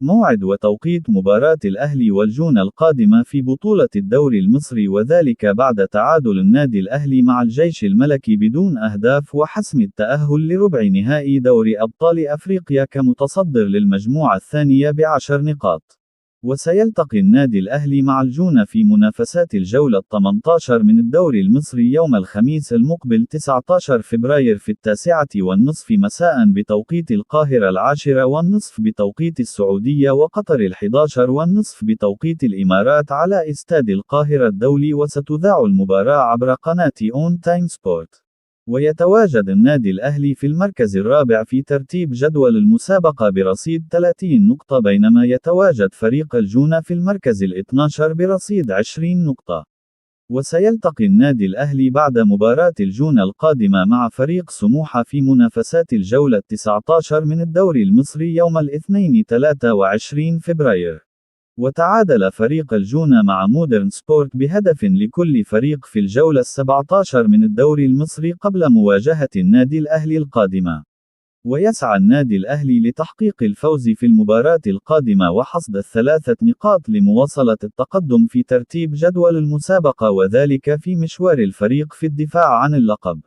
موعد وتوقيت مباراة الأهلي والجونة القادمة في بطولة الدوري المصري، وذلك بعد تعادل النادي الأهلي مع الجيش الملكي بدون أهداف وحسم التأهل لربع نهائي دوري أبطال أفريقيا كمتصدر للمجموعة الثانية ب10 نقاط. وسيلتقي النادي الأهلي مع الجونة في منافسات الجولة 18 من الدوري المصري يوم الخميس المقبل 19 فبراير في 9:30 مساء بتوقيت القاهرة، 10:30 بتوقيت السعودية، وقطر 11:30 بتوقيت الإمارات، على استاد القاهرة الدولي. وستذاع المباراة عبر قناة أون تايم سبورت. ويتواجد النادي الأهلي في المركز الرابع في ترتيب جدول المسابقة برصيد 30 نقطة، بينما يتواجد فريق الجونة في المركز ال12 برصيد 20 نقطة. وسيلتقي النادي الأهلي بعد مباراة الجونة القادمة مع فريق سموحة في منافسات الجولة 19 من الدوري المصري يوم الاثنين 23 فبراير. وتعادل فريق الجونة مع مودرن سبورت بهدف لكل فريق في الجولة 17 من الدوري المصري قبل مواجهة النادي الأهلي القادمة. ويسعى النادي الأهلي لتحقيق الفوز في المباراة القادمة وحصد ال3 نقاط لمواصلة التقدم في ترتيب جدول المسابقة، وذلك في مشوار الفريق في الدفاع عن اللقب.